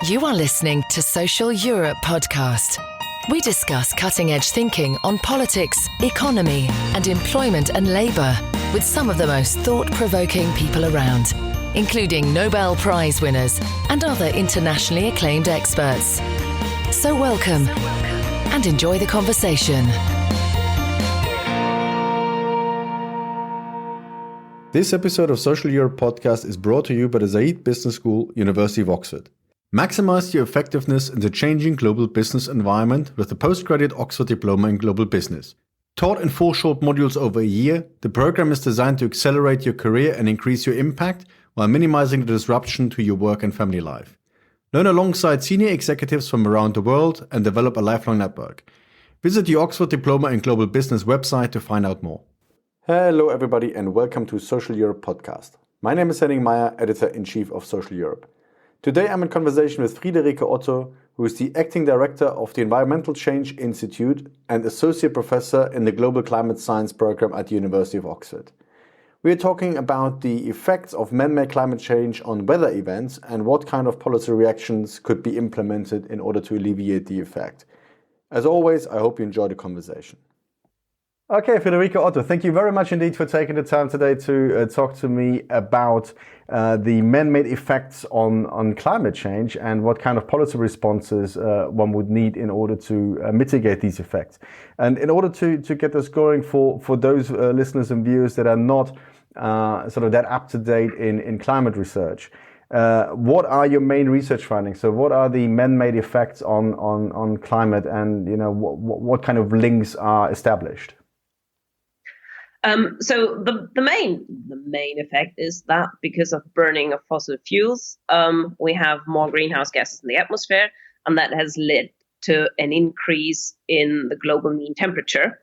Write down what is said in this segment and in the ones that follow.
You are listening to Social Europe podcast. We discuss cutting-edge thinking on politics, economy, and employment and labour with some of the most thought-provoking people around, including Nobel Prize winners and other internationally acclaimed experts. So welcome and enjoy the conversation. This episode of Social Europe podcast is brought to you by the Zaid Business School, University of Oxford. Maximize your effectiveness in the changing global business environment with the postgraduate Oxford Diploma in Global Business. Taught in 4 short modules over a year, the program is designed to accelerate your career and increase your impact while minimizing the disruption to your work and family life. Learn alongside senior executives from around the world and develop a lifelong network. Visit the Oxford Diploma in Global Business website to find out more. Hello everybody and welcome to Social Europe podcast. My name is Henning, Meyer, Editor-in-Chief of Social Europe. Today I'm in conversation with Friederike Otto, who is the Acting Director of the Environmental Change Institute and Associate Professor in the Global Climate Science Program at the University of Oxford. We are talking about the effects of man-made climate change on weather events and what kind of policy reactions could be implemented in order to alleviate the effect. As always, I hope you enjoy the conversation. Okay, Friederike Otto, thank you very much indeed for taking the time today to talk to me about the man-made effects on climate change and what kind of policy responses one would need in order to mitigate these effects. And in order to get this going for those listeners and viewers that are not sort of that up-to-date in climate research, what are your main research findings? So what are the man-made effects on climate, and what kind of links are established? So the main effect is that because of burning of fossil fuels, we have more greenhouse gases in the atmosphere, and that has led to an increase in the global mean temperature.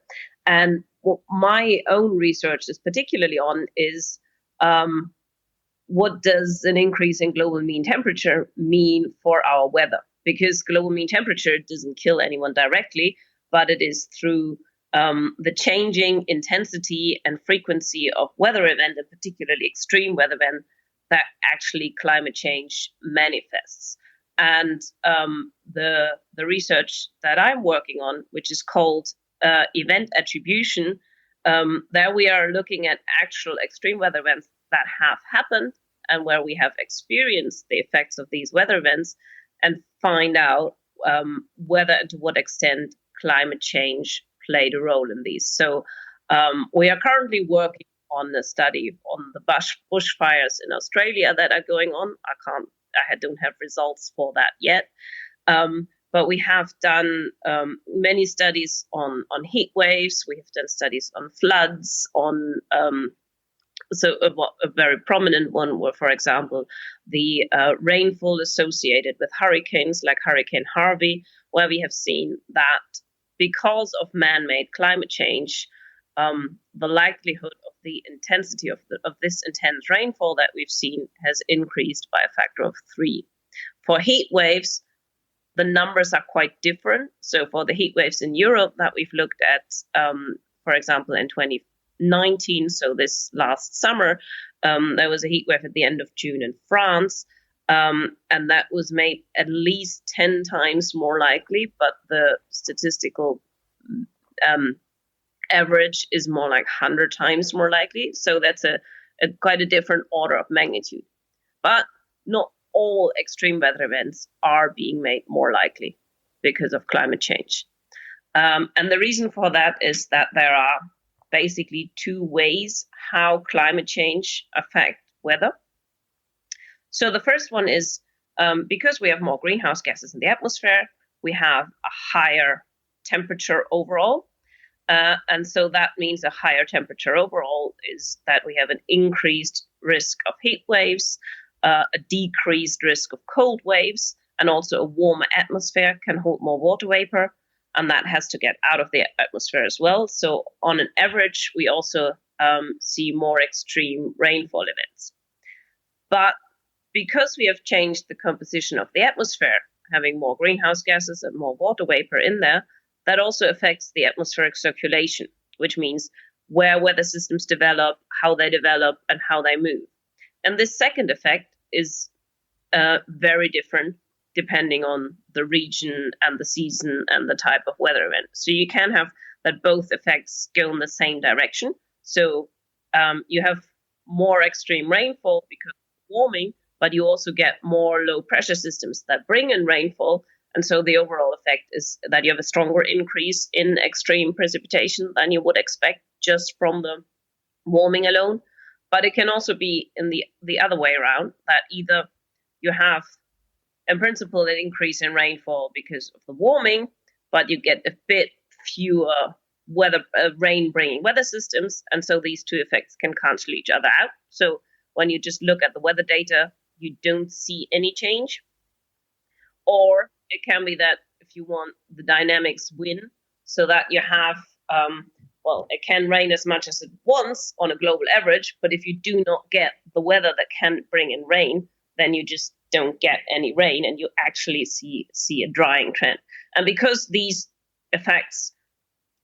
And what my own research is particularly on is what does an increase in global mean temperature mean for our weather? Because global mean temperature doesn't kill anyone directly, but it is through the changing intensity and frequency of weather event, and particularly extreme weather event, that actually climate change manifests. And the research that I'm working on, which is called event attribution, there we are looking at actual extreme weather events that have happened and where we have experienced the effects of these weather events, and find out whether and to what extent climate change played a role in these. So we are currently working on a study on the bushfires in Australia that are going on. I don't have results for that yet. But we have done many studies on heat waves. We have done studies on floods, so a very prominent one were, for example, the rainfall associated with hurricanes like Hurricane Harvey, where we have seen that because of man-made climate change, the likelihood of the intensity of this intense rainfall that we've seen has increased by a factor of 3. For heat waves, the numbers are quite different. So for the heat waves in Europe that we've looked at, for example, in 2019, so this last summer, there was a heat wave at the end of June in France. And that was made at least 10 times more likely, but the statistical average is more like 100 times more likely. So that's a quite a different order of magnitude. But not all extreme weather events are being made more likely because of climate change. And the reason for that is that there are basically 2 ways how climate change affects weather. So the first one is because we have more greenhouse gases in the atmosphere, we have a higher temperature overall. And so that means a higher temperature overall is that we have an increased risk of heat waves, a decreased risk of cold waves, and also a warmer atmosphere can hold more water vapor, and that has to get out of the atmosphere as well. So on an average, we also see more extreme rainfall events. But because we have changed the composition of the atmosphere, having more greenhouse gases and more water vapor in there, that also affects the atmospheric circulation, which means where weather systems develop, how they develop, and how they move. And this second effect is very different depending on the region and the season and the type of weather event. So you can have that both effects go in the same direction. So you have more extreme rainfall because of warming, but you also get more low pressure systems that bring in rainfall. And so the overall effect is that you have a stronger increase in extreme precipitation than you would expect just from the warming alone. But it can also be in the other way around, that either you have, in principle, an increase in rainfall because of the warming, but you get a bit fewer rain-bringing weather systems. And so these two effects can cancel each other out. So when you just look at the weather data, you don't see any change. Or it can be that if you want, the dynamics win, so that you have, it can rain as much as it wants on a global average, but if you do not get the weather that can bring in rain, then you just don't get any rain, and you actually see a drying trend. And because these effects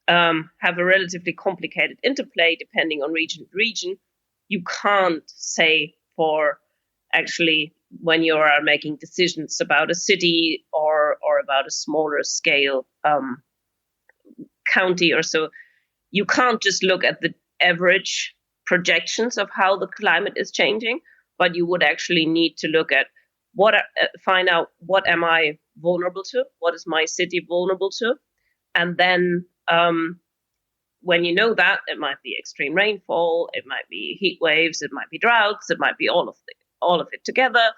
have a relatively complicated interplay depending on region to region, you can't say for actually when you are making decisions about a city or about a smaller scale county or so, you can't just look at the average projections of how the climate is changing, but you would actually need to look at find out what am I vulnerable to, what is my city vulnerable to, and then when you know that, it might be extreme rainfall, it might be heat waves, it might be droughts, it might be all of it together.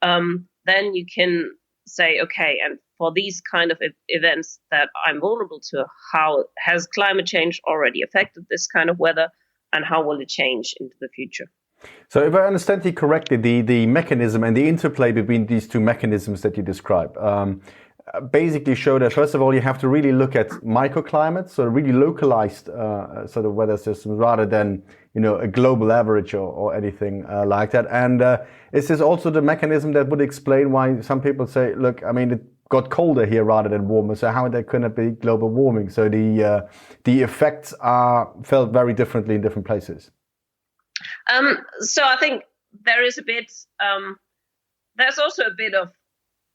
Then you can say, okay, and for these kind of events that I'm vulnerable to, how has climate change already affected this kind of weather, and how will it change into the future? So if I understand you correctly, the mechanism and the interplay between these two mechanisms that you describe basically show that, first of all, you have to really look at microclimates, so really localized sort of weather systems, rather than a global average or anything like that. And is this also the mechanism that would explain why some people say, look, I mean, it got colder here rather than warmer, so how there couldn't be global warming? So the effects are felt very differently in different places. So I think there is a bit, there's also a bit of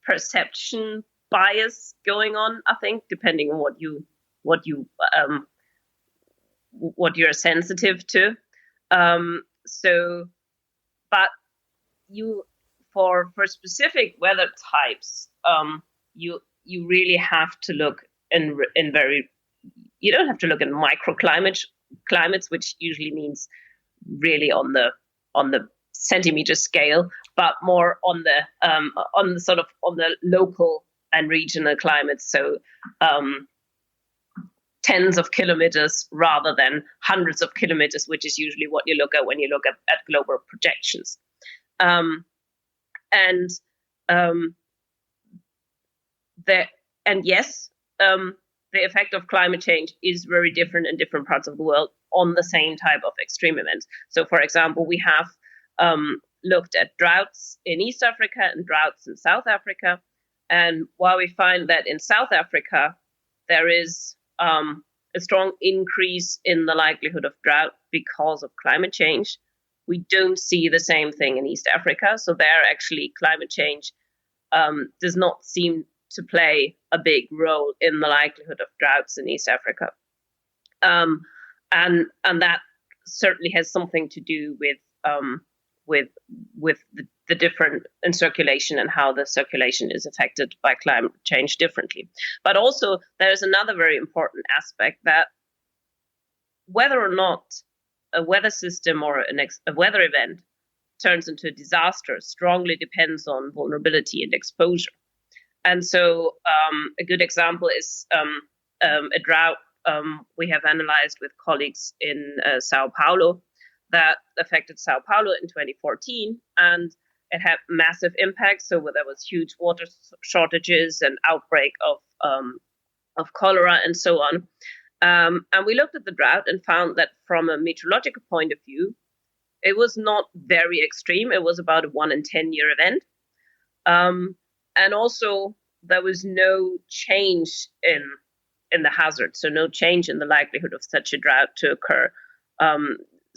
perception bias going on, I think, depending on what you're sensitive to. But you, for specific weather types, you really have to look you don't have to look at microclimates, which usually means really on the centimeter scale, but more on the local and regional climates. So tens of kilometers rather than hundreds of kilometers, which is usually what you look at when you look at global projections. The effect of climate change is very different in different parts of the world on the same type of extreme events. So, for example, we have looked at droughts in East Africa and droughts in South Africa. And while we find that in South Africa, there is a strong increase in the likelihood of drought because of climate change, we don't see the same thing in East Africa. So there, actually, climate change does not seem to play a big role in the likelihood of droughts in East Africa. And that certainly has something to do with the different in circulation and how the circulation is affected by climate change differently. But also, there's another very important aspect, that whether or not a weather system or a weather event turns into a disaster strongly depends on vulnerability and exposure. And so a good example is a drought we have analyzed with colleagues in Sao Paulo that affected Sao Paulo in 2014, and it had massive impacts. So there was huge water shortages and outbreak of cholera and so on. And we looked at the drought and found that from a meteorological point of view, it was not very extreme. It was about a 1 in 10 year event. And also, there was no change in the hazard, so no change in the likelihood of such a drought to occur.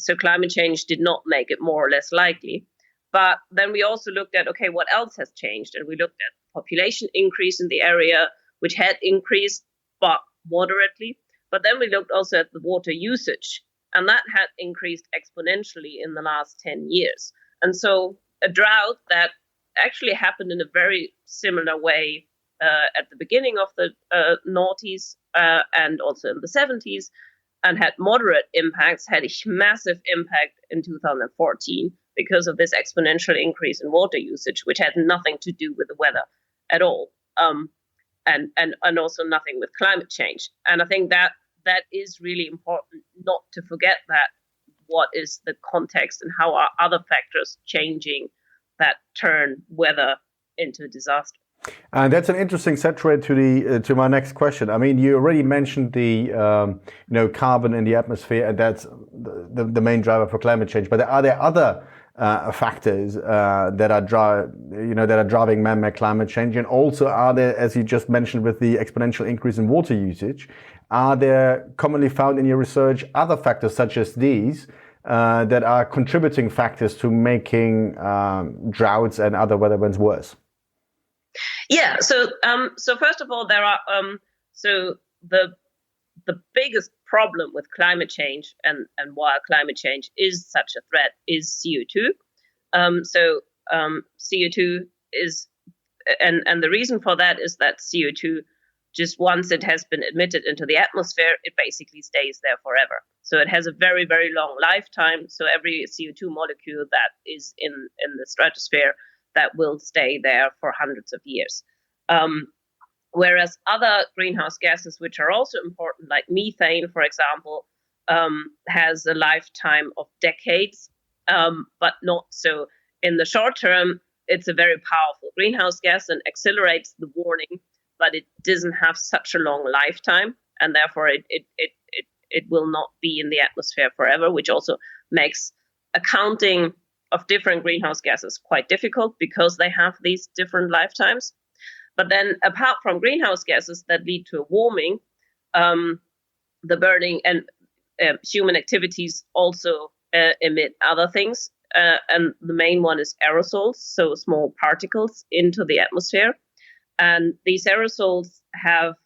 So climate change did not make it more or less likely. But then we also looked at, okay, what else has changed? And we looked at population increase in the area, which had increased, but moderately. But then we looked also at the water usage, and that had increased exponentially in the last 10 years. And so a drought that actually happened in a very similar way at the beginning of the noughties and also in the 70s, and had moderate impacts, had a massive impact in 2014 because of this exponential increase in water usage, which had nothing to do with the weather at all, and also nothing with climate change. And I think that is really important not to forget that what is the context and how are other factors changing that turn weather into disaster. And that's an interesting segue to my next question. I mean, you already mentioned the carbon in the atmosphere, and that's the main driver for climate change. But are there other factors that are driving man-made climate change? And also, are there, as you just mentioned, with the exponential increase in water usage, are there commonly found in your research other factors such as these that are contributing factors to making droughts and other weather events worse? Yeah. So first of all, there are so the biggest problem with climate change and why climate change is such a threat is CO2. CO2 is, and the reason for that is that CO2, just once it has been emitted into the atmosphere, it basically stays there forever. So it has a very, very long lifetime. So every CO2 molecule that is in the stratosphere, that will stay there for hundreds of years. Whereas other greenhouse gases, which are also important, like methane, for example, has a lifetime of decades, but not so in the short term. It's a very powerful greenhouse gas and accelerates the warming, but it doesn't have such a long lifetime, and therefore it will not be in the atmosphere forever, which also makes accounting of different greenhouse gases quite difficult because they have these different lifetimes. But then apart from greenhouse gases that lead to warming, the burning and human activities also emit other things. And the main one is aerosols, so small particles into the atmosphere. And these aerosols have,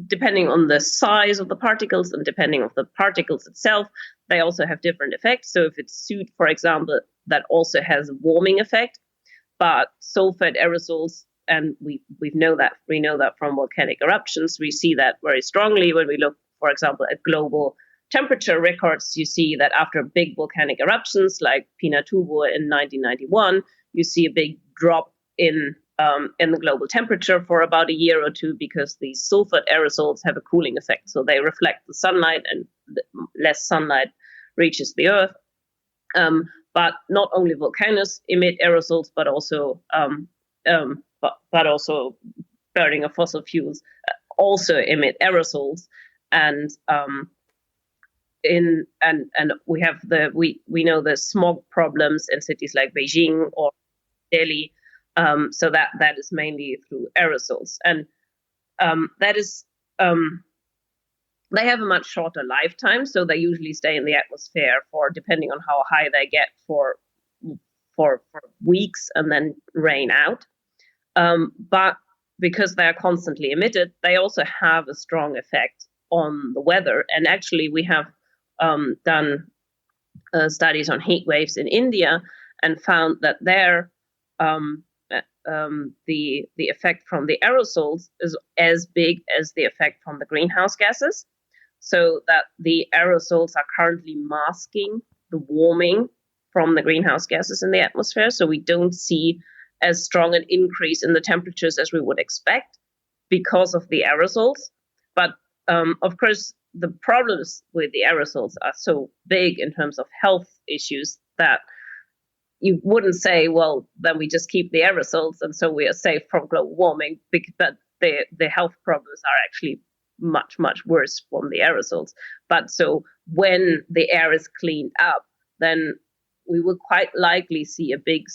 depending on the size of the particles and depending on the particles itself, they also have different effects. So if it's soot, for example, that also has a warming effect. But sulfate aerosols, and we know that from volcanic eruptions, we see that very strongly when we look, for example, at global temperature records. You see that after big volcanic eruptions like Pinatubo in 1991, you see a big drop in the global temperature for about a year or two because these sulfate aerosols have a cooling effect. So they reflect the sunlight, and less sunlight reaches the earth. But not only volcanoes emit aerosols, but also burning of fossil fuels also emit aerosols. And we have we know the smog problems in cities like Beijing or Delhi. So that is mainly through aerosols, and that is they have a much shorter lifetime, so they usually stay in the atmosphere for, depending on how high they get, for weeks and then rain out. But because they are constantly emitted, they also have a strong effect on the weather. And actually, we have done studies on heat waves in India and found that there the effect from the aerosols is as big as the effect from the greenhouse gases. So that the aerosols are currently masking the warming from the greenhouse gases in the atmosphere. So we don't see as strong an increase in the temperatures as we would expect because of the aerosols. But of course, the problems with the aerosols are so big in terms of health issues that you wouldn't say, well, then we just keep the aerosols and so we are safe from global warming. But the health problems are actually much, much worse from the aerosols. But so when the air is cleaned up, then we will quite likely see a big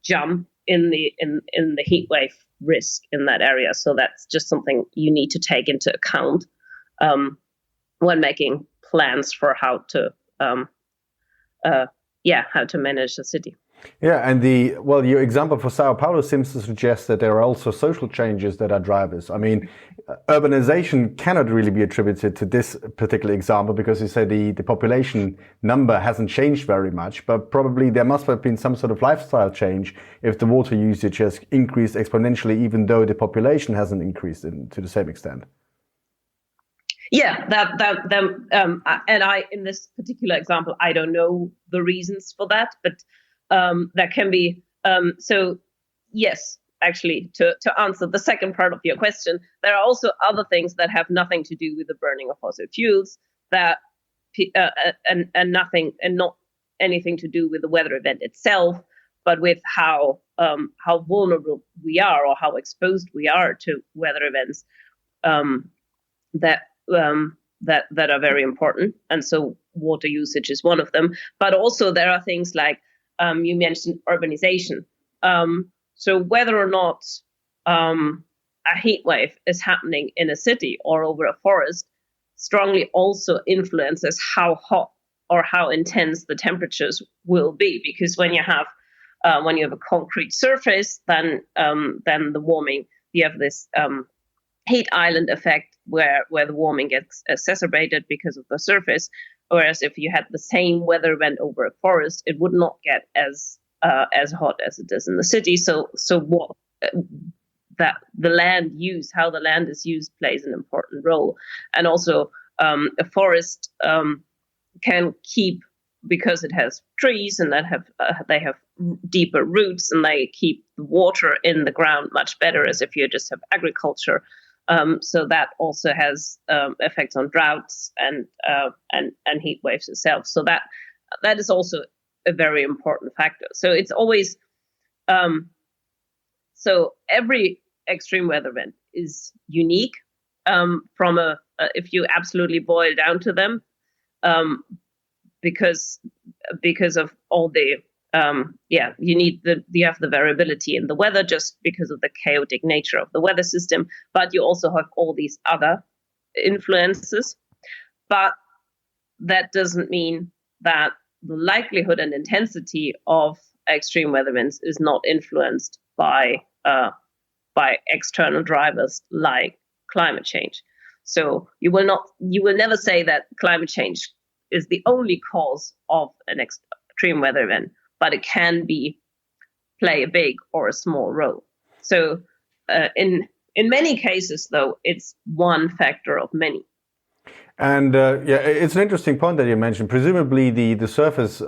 jump in the heat wave risk in that area. So that's just something you need to take into account when making plans for how to how to manage the city. Yeah, and your example for Sao Paulo seems to suggest that there are also social changes that are drivers. I mean, urbanization cannot really be attributed to this particular example because you say the population number hasn't changed very much, but probably there must have been some sort of lifestyle change if the water usage has increased exponentially, even though the population hasn't increased to the same extent. Yeah, and in this particular example, I don't know the reasons for that, but that can be. So yes, actually, to answer the second part of your question, there are also other things that have nothing to do with the burning of fossil fuels that and not anything to do with the weather event itself, but with how vulnerable we are or how exposed we are to weather events that are very important. And so water usage is one of them. But also there are things like you mentioned urbanization. So whether or not a heat wave is happening in a city or over a forest strongly also influences how hot or how intense the temperatures will be. Because when you have a concrete surface, then the warming, you have this heat island effect where the warming gets exacerbated because of the surface. Whereas if you had the same weather event over a forest, it would not get as hot as it is in the city. So what that the land use, how the land is used, plays an important role. And also a forest can keep, because it has trees and that they have deeper roots and they keep the water in the ground much better as if you just have agriculture. So that also has effects on droughts and heat waves itself. So that is also a very important factor. So it's always so every extreme weather event is unique from if you absolutely boil down to them, because of all the you have the variability in the weather just because of the chaotic nature of the weather system, but you also have all these other influences. But that doesn't mean that the likelihood and intensity of extreme weather events is not influenced by external drivers like climate change. So you will never say that climate change is the only cause of an extreme weather event, but it can play a big or a small role. So in many cases, though, it's one factor of many. And it's an interesting point that you mentioned. Presumably, the surface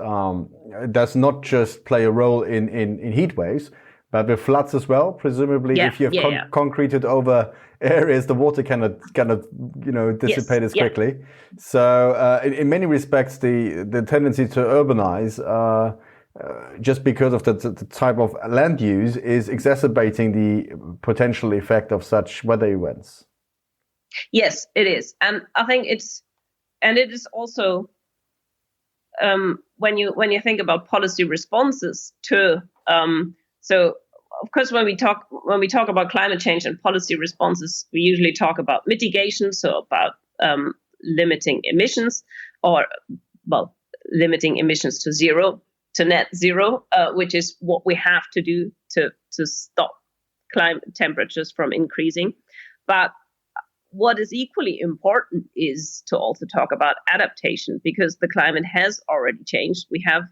does not just play a role in heat waves, but with floods as well. Presumably, if you have concreted over areas, the water cannot dissipate as quickly. So in many respects, the tendency to urbanize, just because of the type of land use, is exacerbating the potential effect of such weather events. Yes, it is, and I think it is also when you think about policy responses to so of course when we talk about climate change and policy responses, we usually talk about mitigation, so about limiting emissions limiting emissions to net zero, which is what we have to do to stop climate temperatures from increasing. But what is equally important is to also talk about adaptation, because the climate has already changed. We have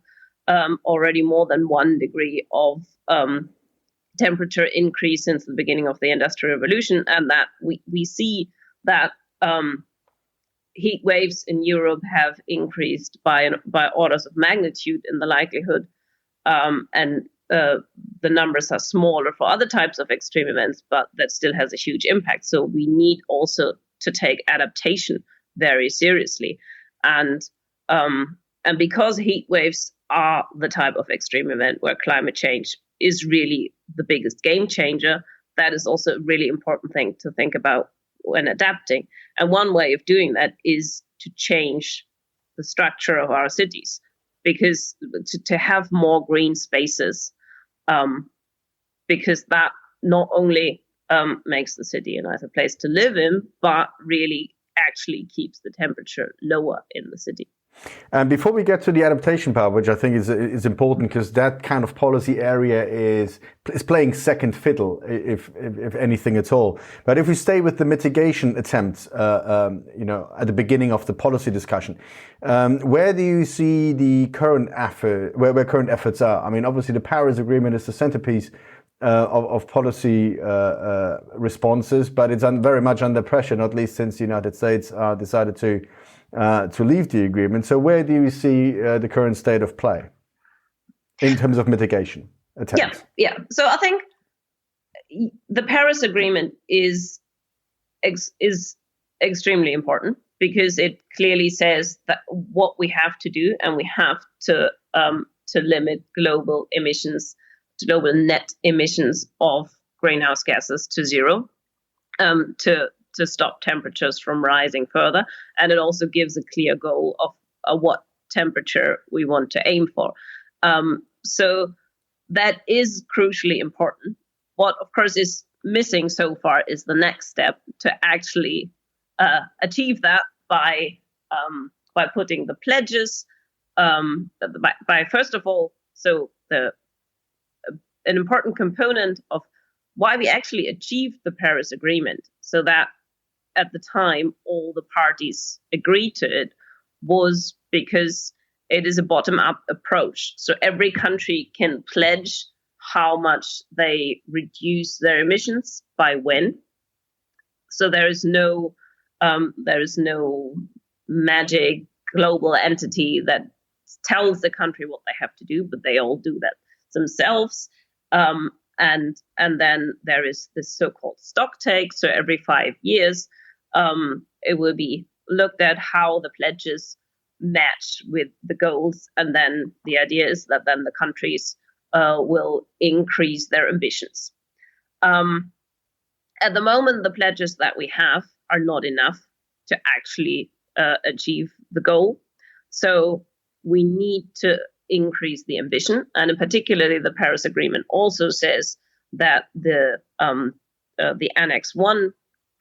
already more than 1 degree of temperature increase since the beginning of the Industrial Revolution, and that we see that heat waves in Europe have increased by orders of magnitude in the likelihood, and the numbers are smaller for other types of extreme events, but that still has a huge impact. So we need also to take adaptation very seriously, and because heat waves are the type of extreme event where climate change is really the biggest game changer, that is also a really important thing to think about when adapting. And one way of doing that is to change the structure of our cities, because to have more green spaces, because that not only makes the city a nicer place to live in, but really actually keeps the temperature lower in the city. And before we get to the adaptation part, which I think is important because that kind of policy area is playing second fiddle, if anything at all. But if we stay with the mitigation attempts, at the beginning of the policy discussion, where do you see the current effort, where current efforts are? I mean, obviously the Paris Agreement is the centerpiece of policy responses, but it's very much under pressure, not least since the United States decided to leave the agreement. So where do you see the current state of play in terms of mitigation attempts? Yeah. So I think the Paris Agreement is extremely important because it clearly says that what we have to do, and we have to limit global emissions, global net emissions of greenhouse gases to zero, to stop temperatures from rising further. And it also gives a clear goal of what temperature we want to aim for. So that is crucially important. What, of course, is missing so far is the next step to actually achieve that by putting the pledges, by first of all, an important component of why we actually achieved the Paris Agreement, so that at the time all the parties agreed to it, was because it is a bottom-up approach. So every country can pledge how much they reduce their emissions by when. So there is no magic global entity that tells the country what they have to do, but they all do that themselves. And then there is this so-called stock take. So every 5 years, it will be looked at how the pledges match with the goals. And then the idea is that then the countries will increase their ambitions. At the moment, the pledges that we have are not enough to actually achieve the goal. So we need to increase the ambition. And in particularly, the Paris Agreement also says that the Annex 1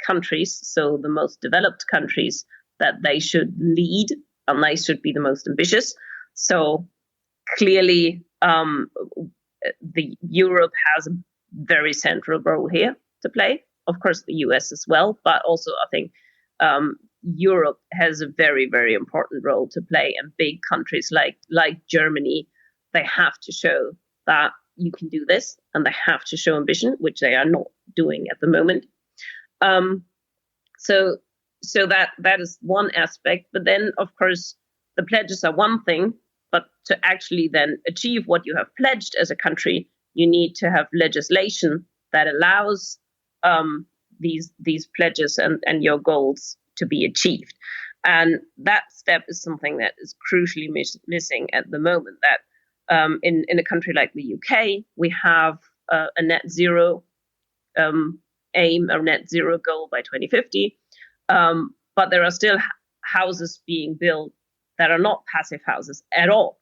countries, so the most developed countries, that they should lead and they should be the most ambitious. So clearly, the Europe has a very central role here to play. Of course, the US as well, but also I think Europe has a very, very important role to play, and big countries like Germany, they have to show that you can do this, and they have to show ambition, which they are not doing at the moment. So that is one aspect. But then, of course, the pledges are one thing, but to actually then achieve what you have pledged as a country, you need to have legislation that allows these pledges and your goals to be achieved. And that step is something that is crucially missing at the moment. That in a country like the UK, we have a net zero aim, a net zero goal by 2050. But there are still houses being built that are not passive houses at all.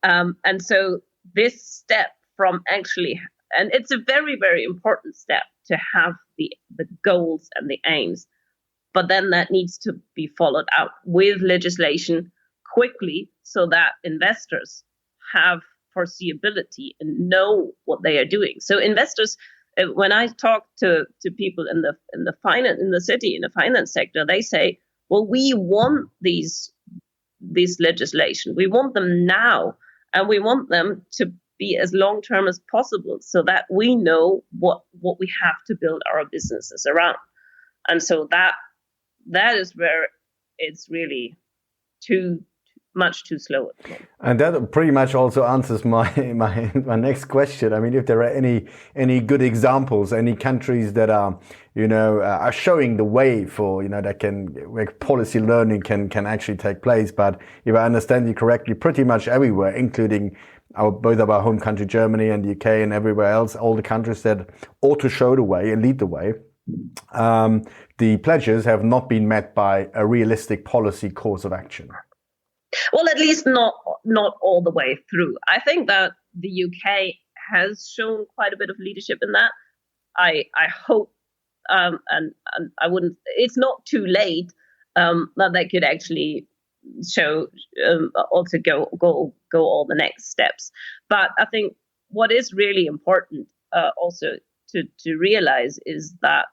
And so this step from actually, and it's a very, very important step to have the goals and the aims, but then that needs to be followed up with legislation quickly so that investors have foreseeability and know what they are doing. So investors, when I talk to people in the finance sector, they say, well, we want these legislation. We want them now, and we want them to be as long term as possible so that we know what we have to build our businesses around. And so that is where it's really too slow at the moment. And that pretty much also answers my next question. I mean, if there are any good examples, any countries that are showing the way for where policy learning can actually take place. But if I understand you correctly, pretty much everywhere, including both of our home country Germany and the UK and everywhere else, all the countries that ought to show the way and lead the way, the pledges have not been met by a realistic policy course of action. Well, at least not all the way through. I think that the UK has shown quite a bit of leadership in that. I hope, and I wouldn't. It's not too late that they could actually also go all the next steps. But I think what is really important also to realize is that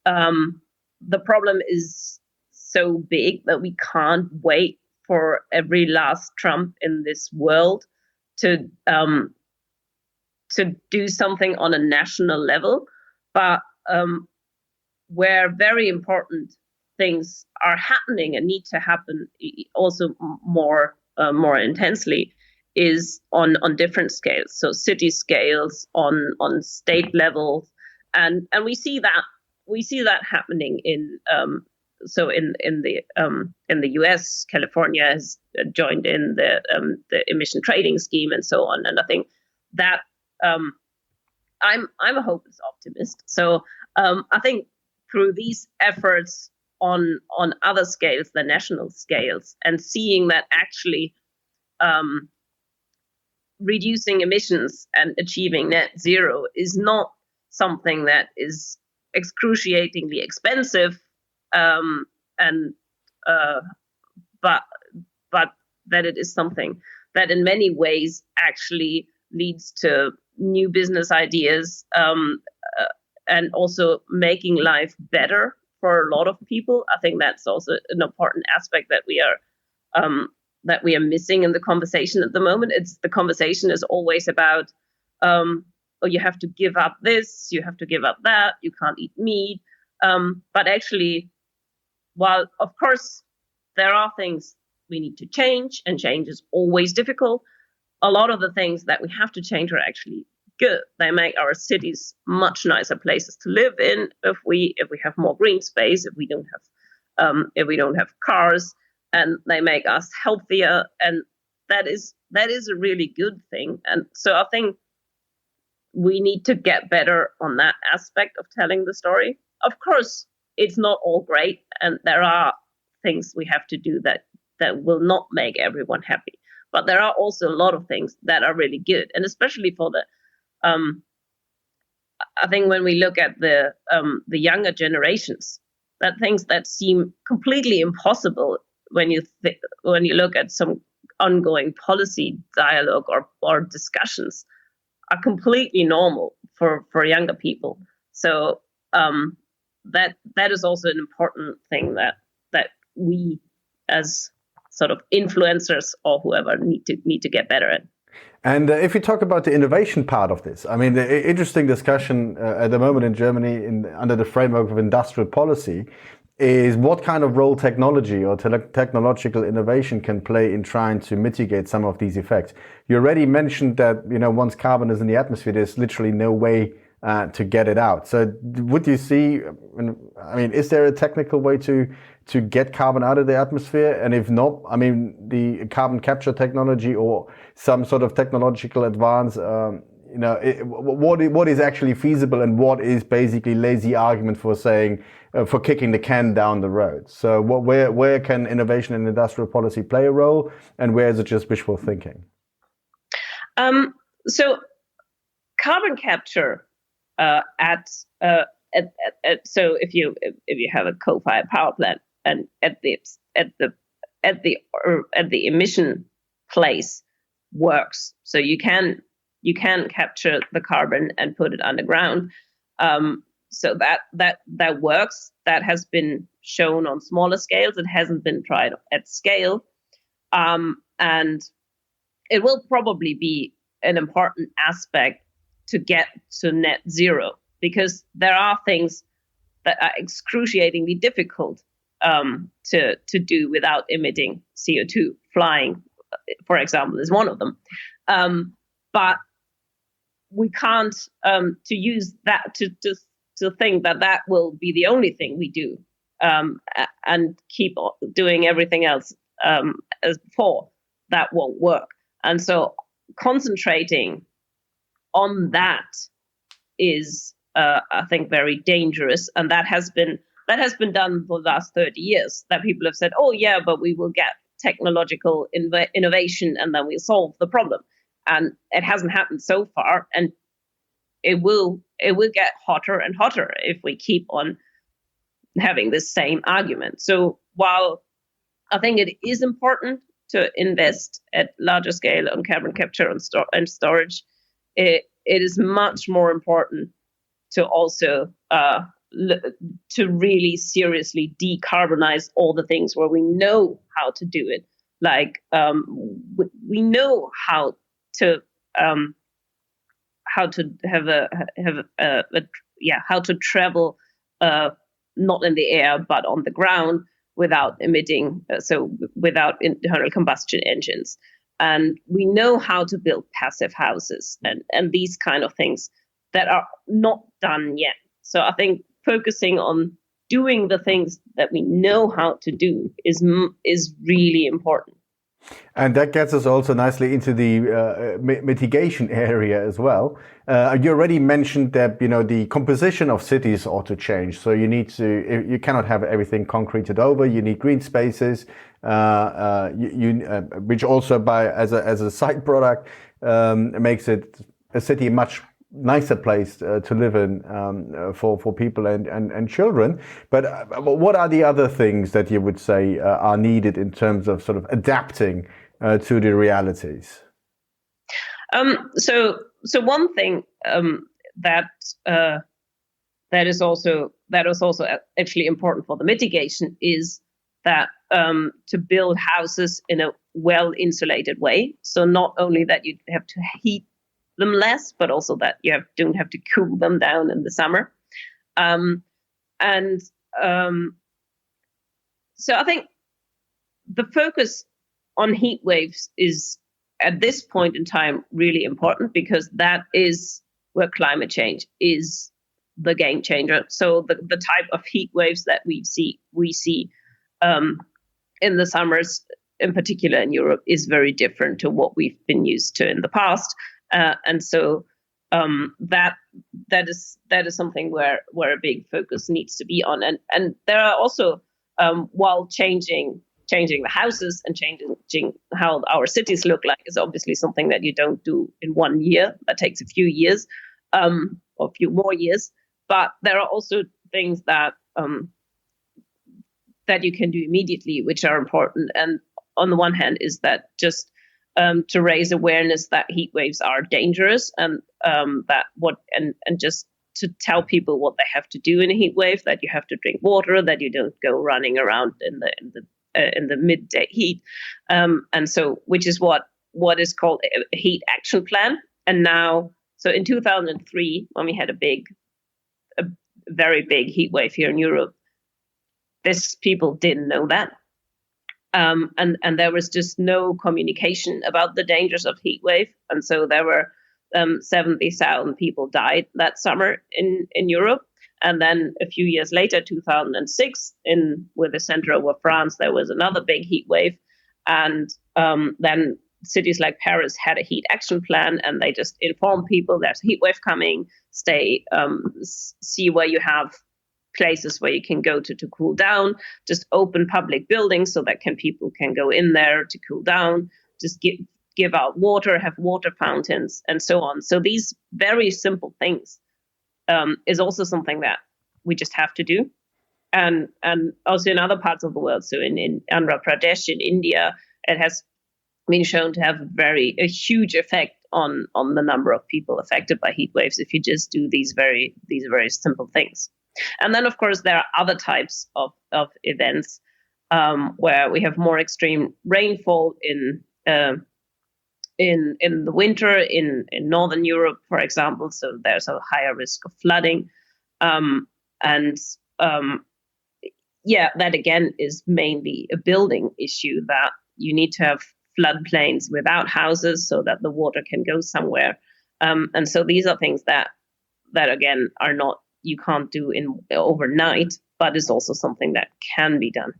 the problem is so big that we can't wait for every last Trump in this world to do something on a national level, but where very important things are happening and need to happen also more intensely is on different scales. So city scales, on state levels, and we see that happening in the U.S. California has joined in the emission trading scheme and so on. And I think that I'm a hopeless optimist. So I think through these efforts on other scales than national scales, and seeing that actually reducing emissions and achieving net zero is not something that is excruciatingly expensive, but that it is something that in many ways actually leads to new business ideas, and also making life better for a lot of people. I think that's also an important aspect that we are missing in the conversation at the moment. The conversation is always about, you have to give up this, you have to give up that, you can't eat meat. But actually, while of course there are things we need to change, and change is always difficult, a lot of the things that we have to change are actually good. They make our cities much nicer places to live in if we have more green space, if we don't have cars, and they make us healthier, and that is a really good thing. And so I think we need to get better on that aspect of telling the story. Of course, it's not all great, and there are things we have to do that will not make everyone happy. But there are also a lot of things that are really good, and especially for the I think when we look at the younger generations, that things that seem completely impossible when you look at some ongoing policy dialogue or discussions are completely normal for younger people. So that is also an important thing that we as sort of influencers or whoever need to get better at. And if you talk about the innovation part of this, I mean, the interesting discussion at the moment in Germany under the framework of industrial policy is what kind of role technology or technological innovation can play in trying to mitigate some of these effects. You already mentioned that, once carbon is in the atmosphere, there's literally no way to get it out. So would you see, is there a technical way to get carbon out of the atmosphere? And if not, the carbon capture technology or some sort of technological advance, what is actually feasible and what is basically lazy argument for saying, for kicking the can down the road? So where can innovation and industrial policy play a role, and where is it just wishful thinking? So carbon capture so if you have a coal-fired power plant, and at the emission place works, so you can capture the carbon and put it underground. So that works. That has been shown on smaller scales. It hasn't been tried at scale, and it will probably be an important aspect to get to net zero, because there are things that are excruciatingly difficult to do without emitting CO2. Flying, for example, is one of them. But we can't to use that to think that will be the only thing we do, and keep doing everything else as before. That won't work. And so concentrating on that is, I think, very dangerous, and that has been done for the last 30 years. That people have said, "Oh yeah, but we will get technological innovation, and then we'll solve the problem." And it hasn't happened so far, and it will get hotter and hotter if we keep on having this same argument. So while I think it is important to invest at larger scale on carbon capture and storage. It is much more important to also to really seriously decarbonize all the things where we know how to do it. Like we know how to how to travel not in the air but on the ground without emitting, without internal combustion engines. And we know how to build passive houses and these kind of things that are not done yet. So I think focusing on doing the things that we know how to do is really important. And that gets us also nicely into the mitigation area as well. You already mentioned that the composition of cities ought to change. So you cannot have everything concreted over. You need green spaces, which also as a side product makes it a city much nicer place to live in for people and children. But what are the other things that you would say are needed in terms of sort of adapting to the realities? So one thing that is also actually important for the mitigation is that to build houses in a well insulated way. So not only that you have to heat them less, but also that you don't have to cool them down in the summer. So I think the focus on heat waves is at this point in time really important, because that is where climate change is the game changer. So the type of heat waves that we see in the summers, in particular in Europe, is very different to what we've been used to in the past. And so that is something where a big focus needs to be on. And there are also while changing the houses and changing how our cities look like is obviously something that you don't do in 1 year. That takes a few years, or a few more years. But there are also things that you can do immediately, which are important. And on the one hand is that just to raise awareness that heat waves are dangerous, and just to tell people what they have to do in a heat wave, that you have to drink water, that you don't go running around in the midday heat, and so which is what is called a heat action plan. And now, so in 2003, when we had a very big heat wave here in Europe, people didn't know that. And there was just no communication about the dangers of heat wave. And so there were 70,000 people died that summer in Europe. And then a few years later, 2006, with the center over France, there was another big heat wave. And then cities like Paris had a heat action plan, and they just informed people there's a heat wave coming, see where you have places where you can go to cool down, just open public buildings so that people can go in there to cool down, just give out water, have water fountains, and so on. So these very simple things is also something that we just have to do. And also in other parts of the world, so in Andhra Pradesh, in India, it has been shown to have a huge effect on the number of people affected by heat waves if you just do these very simple things. And then, of course, there are other types of events where we have more extreme rainfall in the winter in Northern Europe, for example. So there's a higher risk of flooding. That again is mainly a building issue, that you need to have floodplains without houses so that the water can go somewhere. And so these are things that again are not, you can't do overnight, but it's also something that can be done.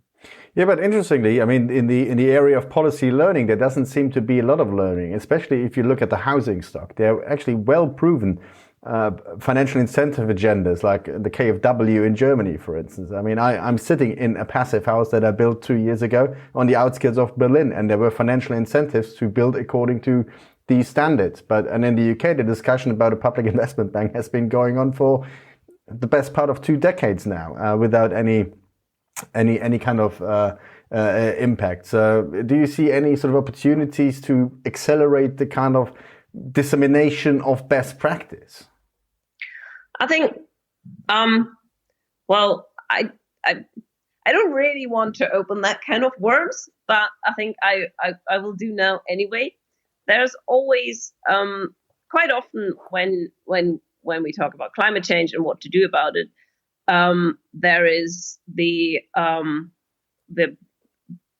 Yeah, but interestingly, I mean, in the area of policy learning, there doesn't seem to be a lot of learning, especially if you look at the housing stock. They're actually well proven financial incentive agendas, like the KfW in Germany, for instance. I mean, I'm sitting in a passive house that I built 2 years ago on the outskirts of Berlin, and there were financial incentives to build according to these standards. And in the UK, the discussion about a public investment bank has been going on for the best part of 2 decades now, without any any kind of impact. So do you see any sort of opportunities to accelerate the kind of dissemination of best practice? I think, well, I don't really want to open that kind of worms, but I think I will do now anyway. There's always quite often when we talk about climate change and what to do about it, there is the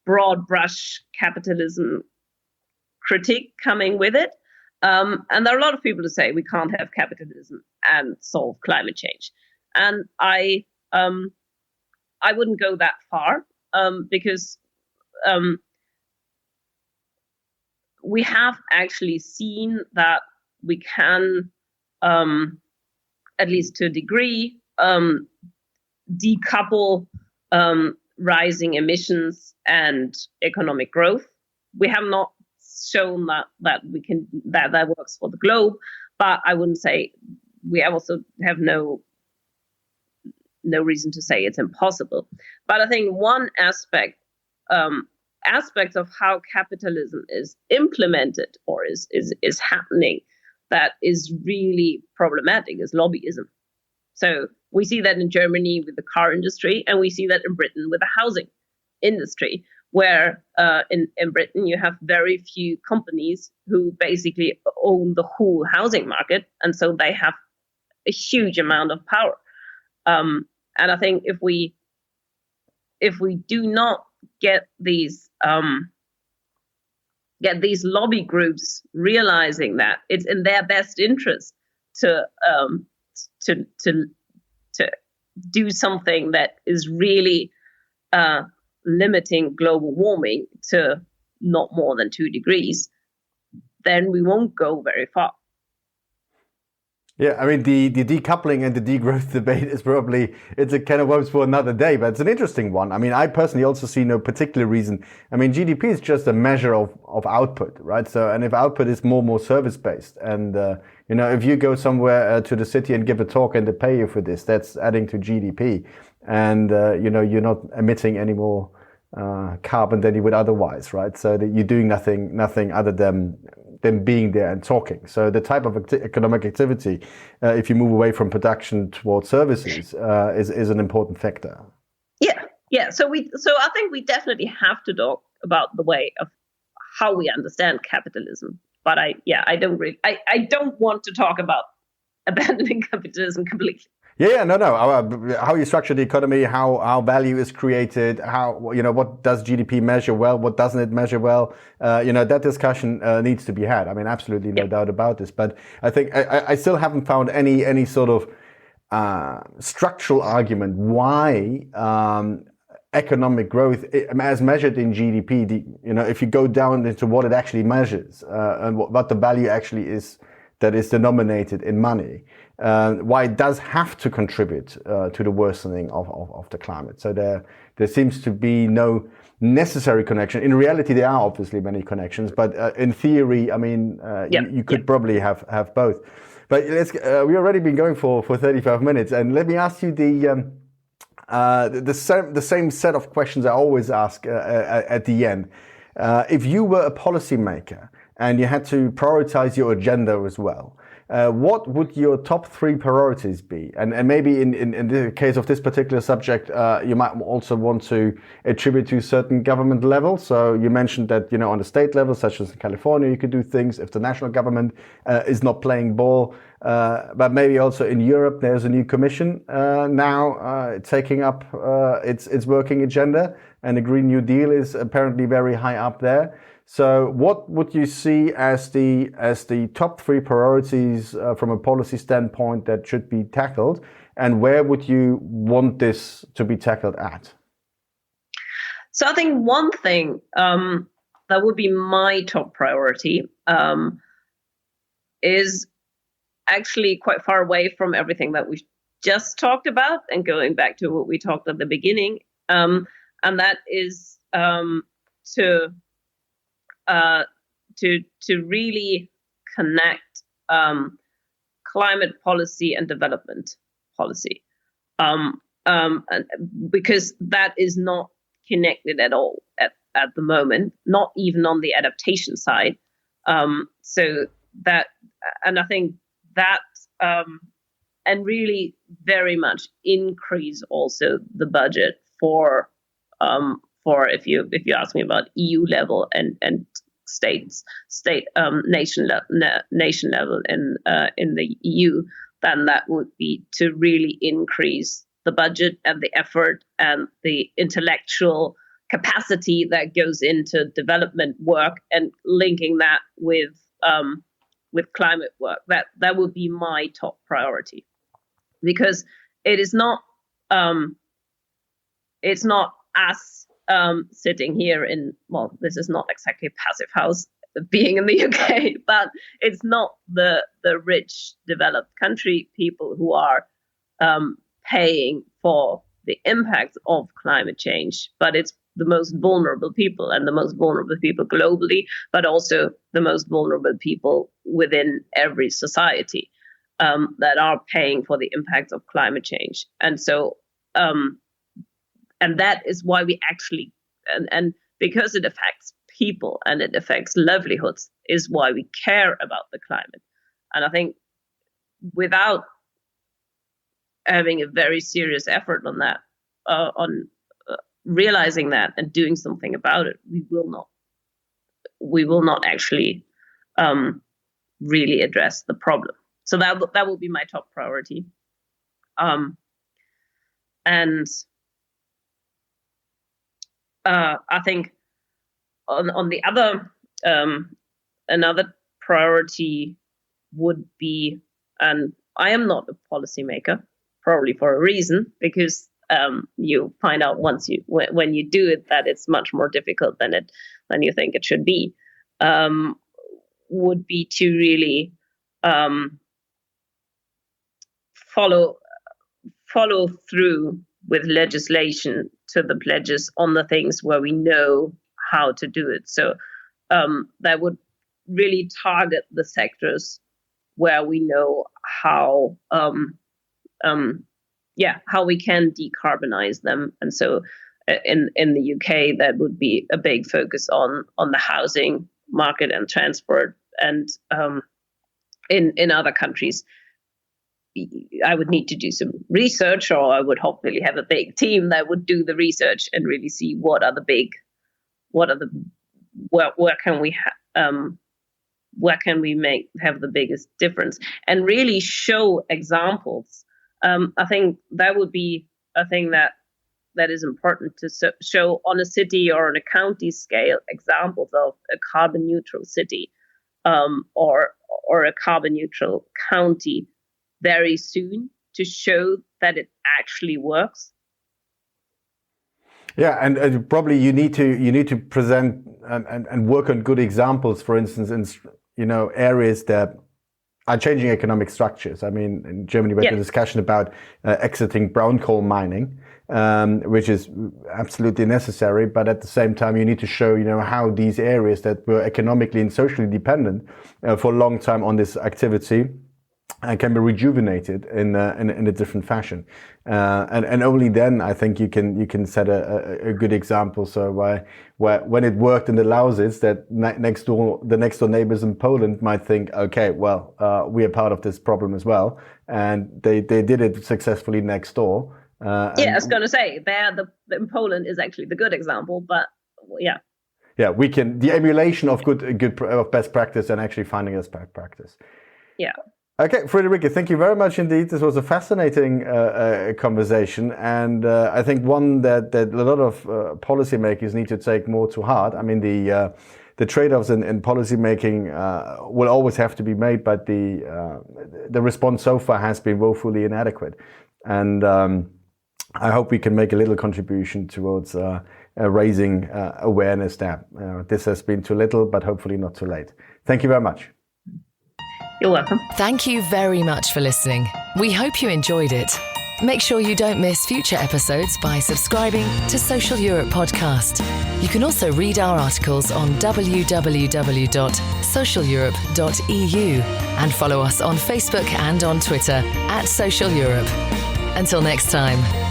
broad brush capitalism critique coming with it. And there are a lot of people who say we can't have capitalism and solve climate change. And I wouldn't go that far because we have actually seen that we can, at least to a degree, decouple rising emissions and economic growth. We have not shown that we can that works for the globe, but I wouldn't say we also have no reason to say it's impossible. But I think one aspect of how capitalism is implemented or is happening that is really problematic is lobbyism. So we see that in Germany with the car industry, and we see that in Britain with the housing industry, where in Britain you have very few companies who basically own the whole housing market, and so they have a huge amount of power. And I think if we do not get these lobby groups realizing that it's in their best interest to do something that is really limiting global warming to not more than 2 degrees, then we won't go very far. Yeah, I mean, the decoupling and the degrowth debate is probably, it's a kind of worms for another day, but it's an interesting one. I mean, I personally also see no particular reason. I mean, GDP is just a measure of output, right? So, and if output is more service-based, and, if you go somewhere to the city and give a talk and they pay you for this, that's adding to GDP. And, you're not emitting any more carbon than you would otherwise, right? So that you're doing nothing other than being there and talking. So the type of economic activity, if you move away from production towards services, is an important factor. Yeah. So I think we definitely have to talk about the way of how we understand capitalism. But I don't want to talk about abandoning capitalism completely. Yeah, no. How you structure the economy, how value is created, what does GDP measure well, what doesn't it measure well? That discussion needs to be had. I mean, absolutely no doubt about this. But I think I still haven't found any sort of structural argument why economic growth, as measured in GDP, if you go down into what it actually measures and what the value actually is that is denominated in money, why it does have to contribute to the worsening of the climate. So there seems to be no necessary connection. In reality, there are obviously many connections, but in theory, I mean, you could probably have both. But we already been going for 35 minutes, and let me ask you the same set of questions I always ask at the end. If you were a policymaker and you had to prioritize your agenda as well, what would your top 3 priorities be? And maybe in the case of this particular subject, you might also want to attribute to certain government levels. So you mentioned that, on the state level, such as in California, you could do things if the national government is not playing ball. But maybe also in Europe, there's a new commission now taking up its working agenda, and the Green New Deal is apparently very high up there. So what would you see as the top 3 priorities from a policy standpoint that should be tackled, and where would you want this to be tackled at? So I think one thing that would be my top priority is actually quite far away from everything that we just talked about, and going back to what we talked at the beginning, and that is to really connect climate policy and development policy. because that is not connected at all at the moment, not even on the adaptation side. So that, and I think that, and really very much increase also the budget for if you ask me about EU level and nation level in the EU, then that would be to really increase the budget and the effort and the intellectual capacity that goes into development work and linking that with climate work. That would be my top priority, because it is not it's not us sitting here in, well, this is not exactly a passive house being in the UK, but it's not the rich developed country people who are paying for the impact of climate change, but it's the most vulnerable people, and the most vulnerable people globally, but also the most vulnerable people within every society that are paying for the impact of climate change. And so, and that is why we actually, and because it affects people and it affects livelihoods, is why we care about the climate. And I think without having a very serious effort on that, on realizing that and doing something about it, we will not actually really address the problem. So that will be my top priority. And I think on the other, another priority would be, and I am not a policymaker, probably for a reason, because you find out when you do it that it's much more difficult than you think it should be, would be to really follow through with legislation to the pledges on the things where we know how to do it. So that would really target the sectors where we know how we can decarbonize them. And so in the UK, that would be a big focus on the housing market and transport. And in other countries, I would need to do some research, or I would hopefully have a big team that would do the research and really see where can we have the biggest difference, and really show examples. I think that would be a thing that is important to show on a city or on a county scale examples of a carbon neutral city or a carbon neutral county very soon, to show that it actually works. Yeah, and probably you need to present and work on good examples. For instance, in areas that are changing economic structures. I mean, in Germany, we had a discussion about exiting brown coal mining, which is absolutely necessary. But at the same time, you need to show, how these areas that were economically and socially dependent for a long time on this activity can be rejuvenated in a different fashion, and only then I think you can set a good example. So when it worked in the Lausitz, that the next door neighbors in Poland might think, okay, well, we are part of this problem as well, and they did it successfully next door. I was going to say in Poland is actually the good example, but yeah. Yeah, we can the emulation of of best practice and actually finding as best practice. Yeah. Okay, Friederike, thank you very much indeed. This was a fascinating conversation, and I think one that a lot of policymakers need to take more to heart. I mean, the trade-offs in policymaking will always have to be made, but the response so far has been woefully inadequate. And I hope we can make a little contribution towards raising awareness that this has been too little, but hopefully not too late. Thank you very much. You're welcome. Thank you very much for listening. We hope you enjoyed it. Make sure you don't miss future episodes by subscribing to Social Europe Podcast. You can also read our articles on www.socialeurope.eu and follow us on Facebook and on Twitter @Social Europe. Until next time.